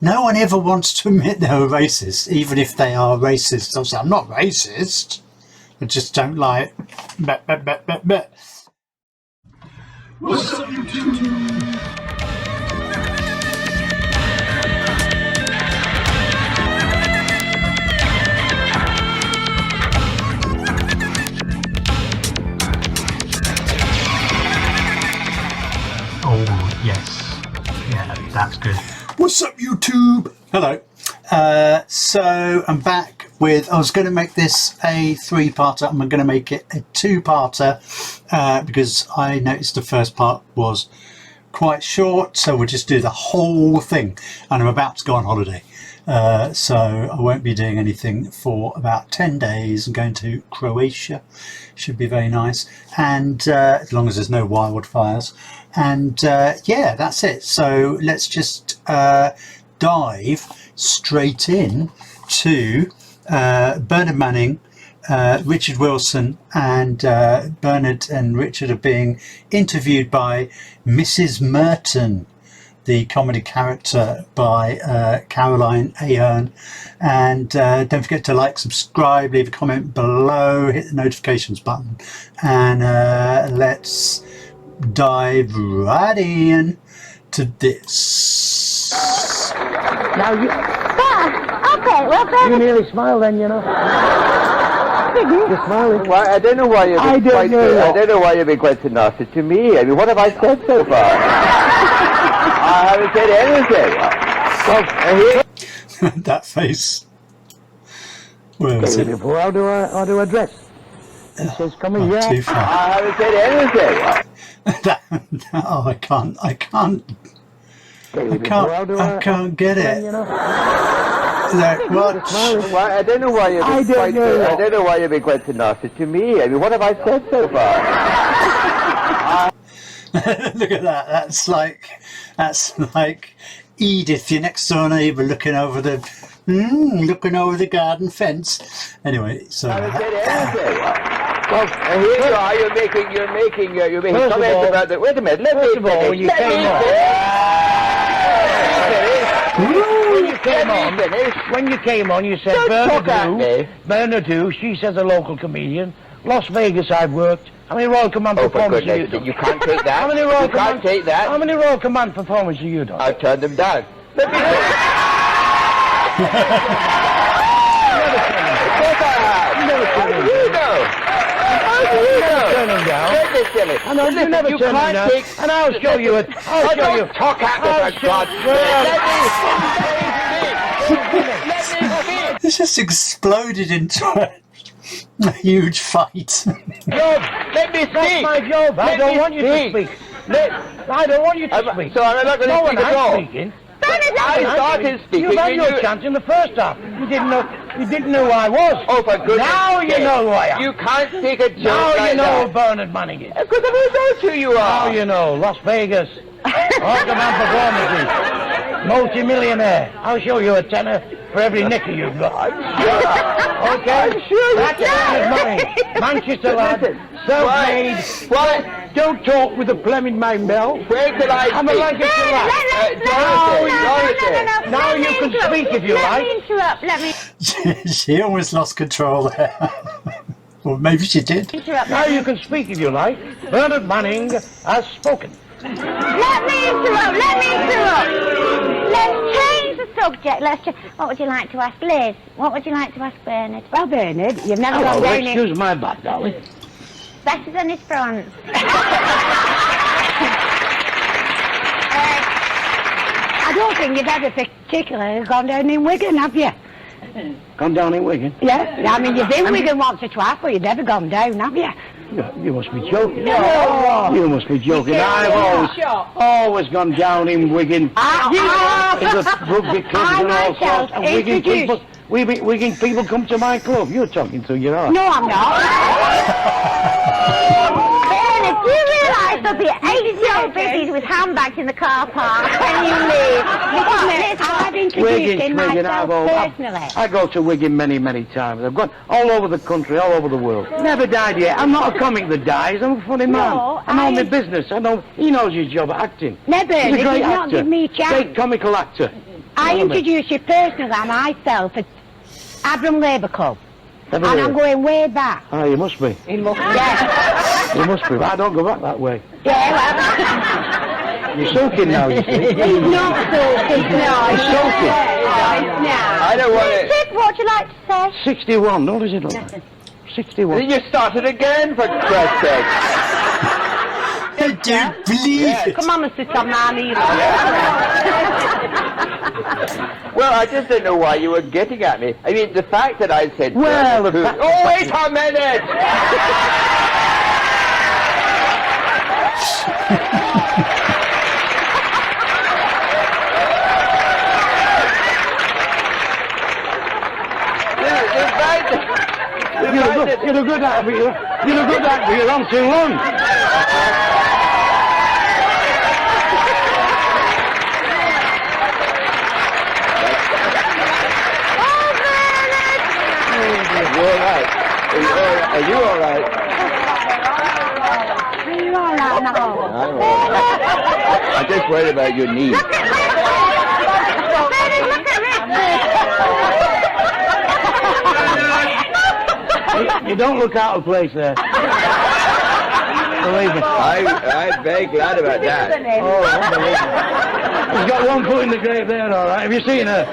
No one ever wants to admit they're a racist, even if they are racist. They'll say, I'm not racist. I just don't like... Bleh, bleh, bleh, bleh, bleh. What's up, YouTube? Oh, yes. Yeah, that's good. What's up, YouTube? Hello. So I'm back with, I was going to make this a three-parter. I'm going to make it a two-parter because I noticed the first part was quite short. So we'll just do the whole thing. And I'm about to go on holiday. So I won't be doing anything for about 10 days. I'm going to Croatia. Should be very nice. And as long as there's no wildfires. And yeah, that's it. So let's just dive straight in to Bernard Manning, Richard Wilson, and Bernard and Richard are being interviewed by Mrs. Merton, the comedy character by Caroline Ahern. And don't forget to like, subscribe, leave a comment below, hit the notifications button, and let's dive right in to this. Now you... Okay, well, You nearly smiled then, you know. You're smiling. Well, I don't know why you're I don't know why you're being quite so nasty to me. I mean, what have I said so far? I haven't said anything. Well, That face. Where is it? How do I dress? He says, come in, yeah. Too far. I haven't said anything. Oh, I can't get it. You know? Look, what? Well, I don't know why you're being quite so nasty to me. I mean, what have I said so far? Look at that. That's like Edith, your next door neighbour, looking over the garden fence. Anyway, so. I haven't said anything. Well, here you are. You're making comments about the. Wait a minute. First of all, when you came on, you said Bernard, she says a local comedian. Las Vegas, I've worked. How many Royal Command performances have you done? You can't take that. How many Royal Command performances have you done? I've turned them down. Let me turn them down. I know you never turn them down. And I'll show you it. Talk at me, for God's sake. This just exploded into a huge fight. Let me speak. That's my job. I don't want you to speak. I don't want you to speak. So I'm not going to speak at all. Speaking. I started speaking. You've had your chance in the first half. You didn't know who I was. Oh, for goodness Now you know who I am. You can't speak a joke Now like you know that. who Bernard Manning is. Because I don't know who you are. Now you know. Las Vegas. Royal Command performances. Multi-millionaire. I'll show you a tenner for every nickel you've got. I'm sure. Okay? I'm sure. That's Bernard Manning. Manchester lad. Self-made. What? Don't talk with the Fleming Main Bell. Where can I I'm a Lancashire lad. Dorothy. Now you can speak if you like. Let me interrupt. Let me She almost lost control there. Or maybe she did. interrupt. Now you can speak if you like. Bernard Manning has spoken. Let me interrupt. Let's change the subject. What would you like to ask Liz? What would you like to ask Bernard? Well, Bernard, you've never gone down in... Excuse my bad, darling. Better than his France. I don't think you've ever particularly gone down in Wigan, have you? Come down in Wigan. Yeah, I mean, you've been Wigan once or twice, but you've never gone down, have you? You must be joking. No. You must be joking. I've always gone down in Wigan. In the rugby clubs and all sorts. And Wigan people, Wigan people come to my club. You're talking to your heart. No, I'm not. Bernard, do you realise there'll be 80-old biddies with handbags in the car park when you leave? I've introduced him myself personally. I go to Wigan many, many times. I've gone all over the country, all over the world. Never died yet. I'm not a comic that dies. I'm a funny man. I know my business. He knows his job at acting. No, Bernard, He's a great you've not actor. given me a chance. Great comical actor. I introduced you personally myself at Abram Labour Club. And I'm going way back. Oh, you must be. You must be. Yeah. You must be. I don't go back that way. Yeah, well. You're soaking now, you see. He's not soaking, no. He's soaking. No. I don't want it. What would you like to say? 61, what does it look like? 61. Then you started again, for Christ's sake. I don't believe it. Come on, Mr. Tom, man, Well, I just didn't know why you were getting at me. I mean, the fact that I said... Well, the fact... Oh, wait a minute! You're a good actor, you're a good actor, you're on too long. You're all right. Are you all right? Are you all right, I'm all right. I'm just worried about your knee. Look at You don't look out of place there. Believe me. I'm very glad about that. Oh, unbelievable. He's got one foot in the grave there, all right. Have you seen her?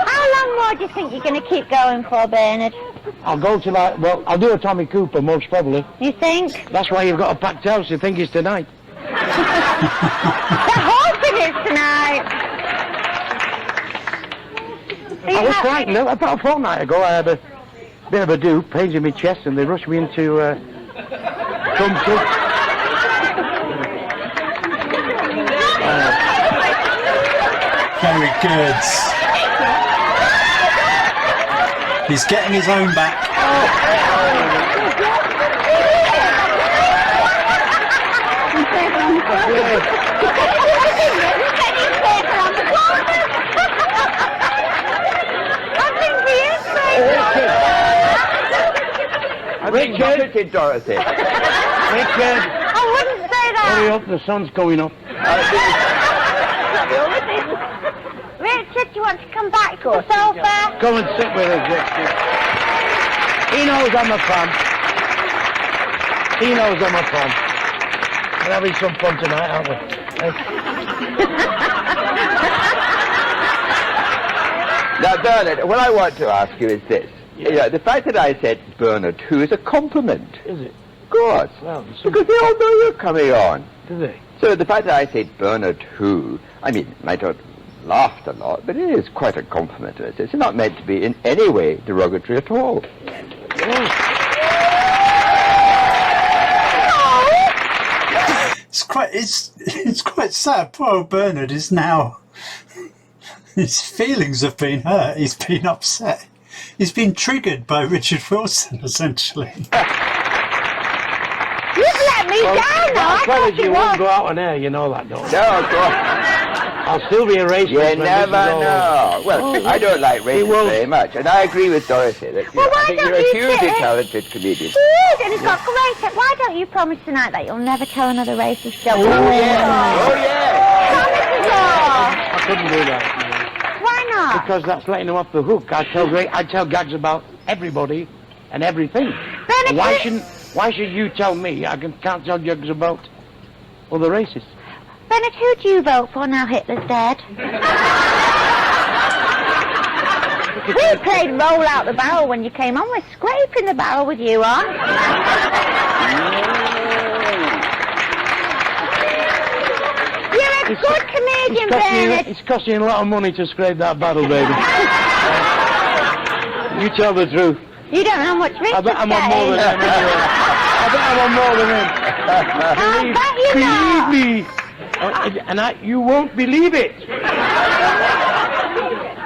How long more do you think you're going to keep going for, Bernard? I'll go till I'll do a Tommy Cooper, most probably. You think? That's why you've got a packed house. You think it's tonight. They're hoping it's tonight. I was frightened. About a fortnight ago, I had a bit of a do, pains in my chest, and they rushed me into some soup. Very good. He's getting his own back. Richard, Dorothy. Richard, I wouldn't say that. hurry up, the sun's going up. Richard, do you want to come back to the sofa? Come and sit with us, Richard. He knows I'm a fan. He knows I'm a fan. We're having some fun tonight, aren't we? Now, Bernard, what I want to ask you is this. Yeah. You know, the fact that I said Bernard who is a compliment. Is it? Of course. Well, Because they all know you're coming on. do they? So the fact that I said Bernard who, I mean, might have laughed a lot, but it is quite a compliment. It's not meant to be in any way derogatory at all. It's quite sad. Poor old Bernard is now. His feelings have been hurt. He's been upset. He's been triggered by Richard Wilson, essentially. You've let me down, though. I I promise thought you you won't would. go out on air, you know that, don't you? No, of course. I'll still be a racist. You when never this is over. know. Well, I don't like racism won't. very much, and I agree with Dorothy that Well, I why think don't you're a you hugely sit- talented comedian. He is, and he's got great... Why don't you promise tonight that you'll never tell another racist joke? Oh, yeah. Oh, yeah. I couldn't do that. Why not? Because that's letting them off the hook. I tell gags about everybody and everything. Bernard, Why should you tell me I can't tell gags about other races? Bernard, who do you vote for now Hitler's dead? We played roll out the barrel when you came on. We're scraping the barrel with you on. You're a good comedian, Bernard. It's costing you a lot of money to scrape that battle, baby. You tell the truth. You don't know how much Richard's I bet I'm on more than him anyway. I bet I'm on more than him. I bet you not. Believe me. And you won't believe it.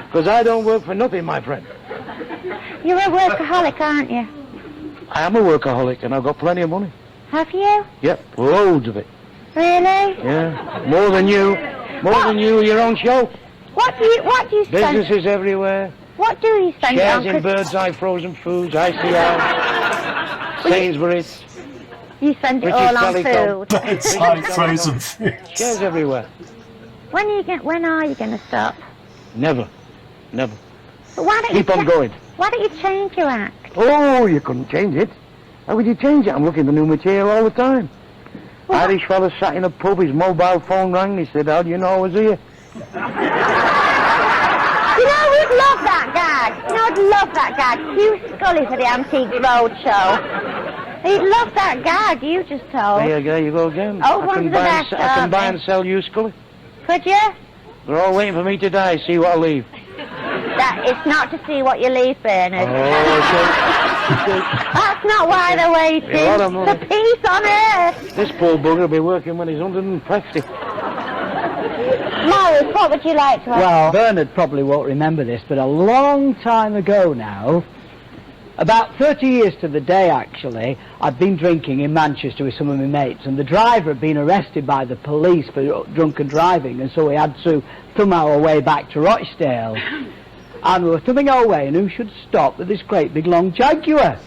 Because I don't work for nothing, my friend. You're a workaholic, aren't you? I am a workaholic and I've got plenty of money. Have you? Yep, loads of it. Really? Yeah, more than you. More than you, your own show. What do you spend? Businesses everywhere. What do you spend it Shares on? in 'Cause Bird's Eye Frozen Foods, ICL, Sainsbury's, you spend it British all on Telecom. food. It's like frozen food. shares everywhere. When are you going to stop? Never. Never. But why don't Keep you on going. Why don't you change your act? Oh, you couldn't change it. How would you change it? I'm looking for new material all the time. Irish fella sat in a pub, his mobile phone rang, he said, how do you know I was here? You know, we'd love that gag. You know, I'd love that gag. Hugh Scully for the Antiques Roadshow. He'd love that gag you just told. There you go again. Old ones are the best, I can buy and sell you, Scully. Could you? They're all waiting for me to die, see what I leave. It's not to see what you leave, Bernard. Oh, okay. That's not why they're waiting. For peace on earth. This poor bugger will be working when he's 150. Morris, what would you like to ask? Well, Bernard probably won't remember this, but a long time ago now, about 30 years to the day actually, I'd been drinking in Manchester with some of my mates, and the driver had been arrested by the police for drunken driving, and so we had to thumb our way back to Rochdale. And we were thumbing our way, and who should stop but this great big long Jaguar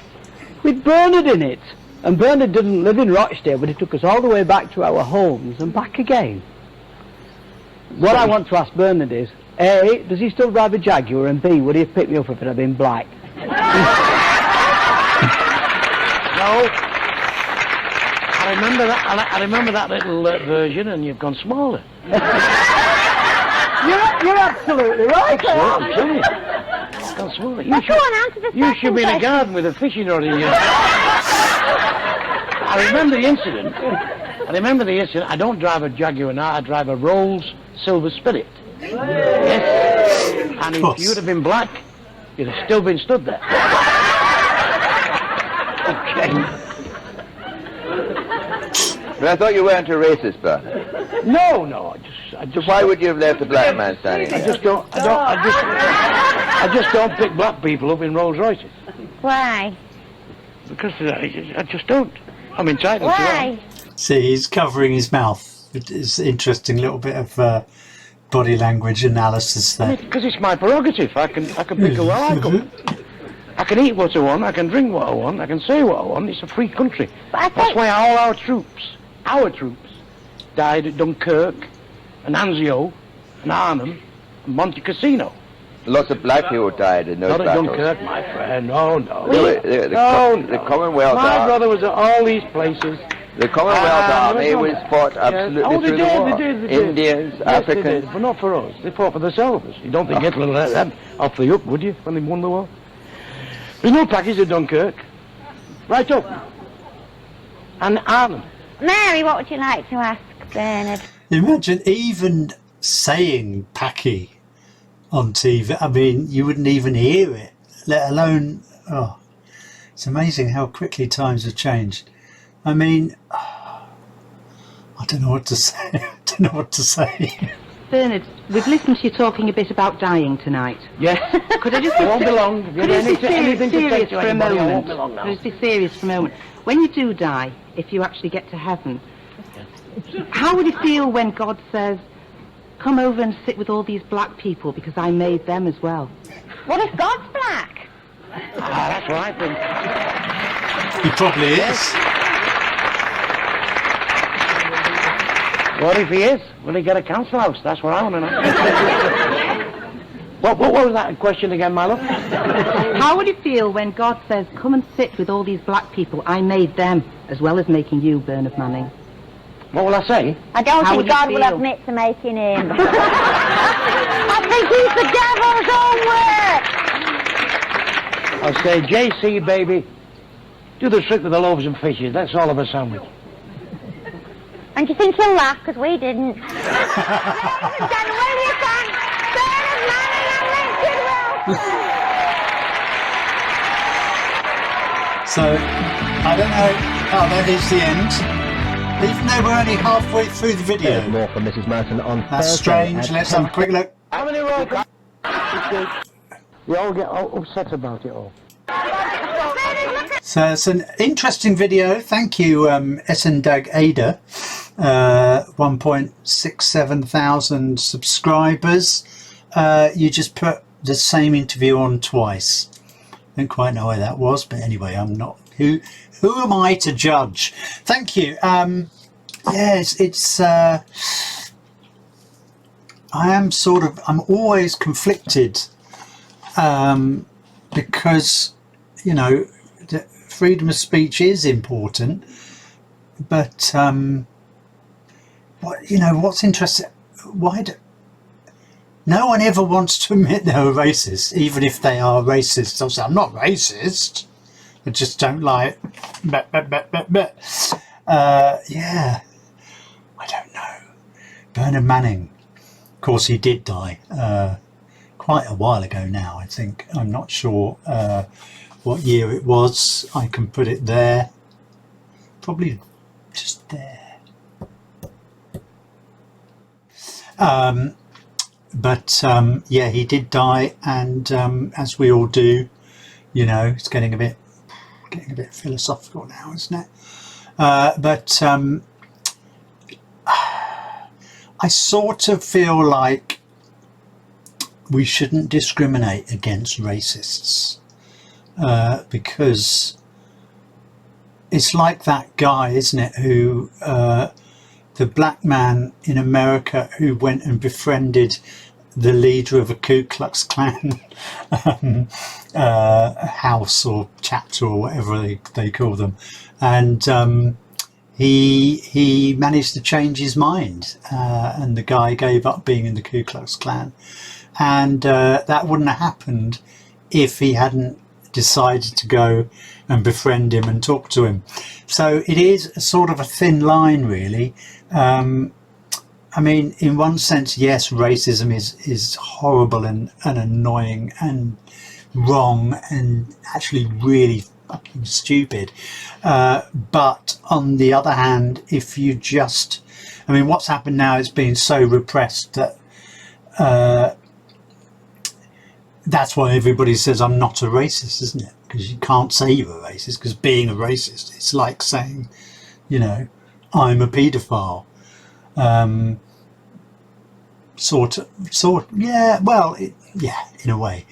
with Bernard in it. And Bernard didn't live in Rochdale, but he took us all the way back to our homes and back again. What I want to ask Bernard is, A, does he still drive a Jaguar, and B, would he have picked me up if it had been black? No. I remember that little version, and you've gone smaller. You're absolutely right. I'm telling you. You've gone smaller. You should be in a garden with a fishing rod in your... I remember the incident. I don't drive a Jaguar now, I drive a Rolls Silver Spirit. Yes. And if you'd have been black, you'd have still been stood there. Okay. But I thought you weren't a racist, Bernard. No, I just Why would you have left a black man standing there? I just don't pick black people up in Rolls Royces. Why? Because I just don't. I'm entitled to Why? that. See, he's covering his mouth. It's interesting little bit of body language analysis there. Because it's my prerogative. I can pick who I like up. I can eat what I want, I can drink what I want, I can say what I want. It's a free country. That's why all our troops, died at Dunkirk, and Anzio, and Arnhem, and Monte Cassino. Lots of black people died in those Not at battles. Dunkirk, my friend. No. The Commonwealth My Army. brother was at all these places. The Commonwealth Army was fought absolutely through the war. They did. Indians, Yes, Africans. they did, but not for us. They fought for themselves. You don't think Hitler let them off the hook, would you, when they won the war? There's no package at Dunkirk. Right up. And Arnhem. Mary, what would you like to ask Bernard? Imagine even saying Packy on TV. I mean, you wouldn't even hear it, let alone... Oh, it's amazing how quickly times have changed. I mean, I don't know what to say. Bernard, we've listened to you talking a bit about dying tonight. Yes. Could I just I won't be long. Could I just be serious for a I won't be long moment? now. Could I just be serious for a moment? When you do die, if you actually get to heaven, how would you feel when God says, come over and sit with all these black people because I made them as well? What if God's black? That's what I think. He probably is. What if he is? Will he get a council house? That's what I want to know. What was that question again, my love? How would you feel when God says, come and sit with all these black people, I made them, as well as making you, Bernard Manning? What will I say? I don't How think would you God will feel? admit to making him. I think he's the devil's own work. I'll say, JC, baby, do the trick with the loaves and fishes. That's all of a sandwich. And do you think he'll laugh? Because we didn't. Ladies and gentlemen, will you thank Bernard Manning and Richard Wilson? So, I don't know how that is the end. Even though we're only halfway through the video. More from Mrs. Merton on That's Thursday strange. at Let's have a quick look. How many roll? We all get upset about it all. So it's an interesting video. Thank you, Esendag Ayda. 1.67 thousand subscribers. You just put the same interview on twice. Don't quite know where that was, but anyway, I'm not. Who am I to judge? Thank you. Yes, it's I'm always conflicted, because, you know, the freedom of speech is important, but what's interesting, no one ever wants to admit they're a racist, even if they are racist. They'll say, I'm not racist, I just don't like yeah, I don't know. Bernard Manning, of course, he did die quite a while ago now, I think. I'm not sure what year it was. I can put it there, probably just there. Yeah, he did die, and as we all do, you know, it's getting a bit philosophical now, isn't it? I sort of feel like we shouldn't discriminate against racists, because it's like that guy, isn't it, who the black man in America who went and befriended the leader of a Ku Klux Klan house or chapter or whatever they call them, and he managed to change his mind, and the guy gave up being in the Ku Klux Klan, and that wouldn't have happened if he hadn't decided to go and befriend him and talk to him. So it is a sort of a thin line, really. I mean, in one sense, yes, racism is horrible and annoying and wrong and actually really fucking stupid. But on the other hand, if you just, I mean, what's happened now is being so repressed that that's why everybody says I'm not a racist, isn't it? Because you can't say you're a racist, because being a racist, it's like saying, you know, I'm a paedophile. Yeah, well, yeah, in a way.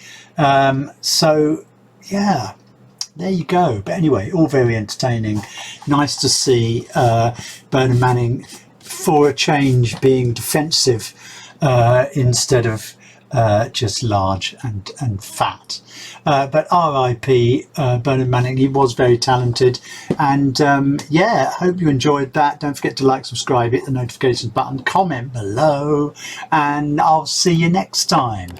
So yeah, there you go. But anyway, all very entertaining. Nice to see Bernard Manning, for a change, being defensive instead of just large and fat. But R.I.P. Bernard Manning. He was very talented, and yeah, hope you enjoyed that. Don't forget to like, subscribe, hit the notifications button, comment below, and I'll see you next time.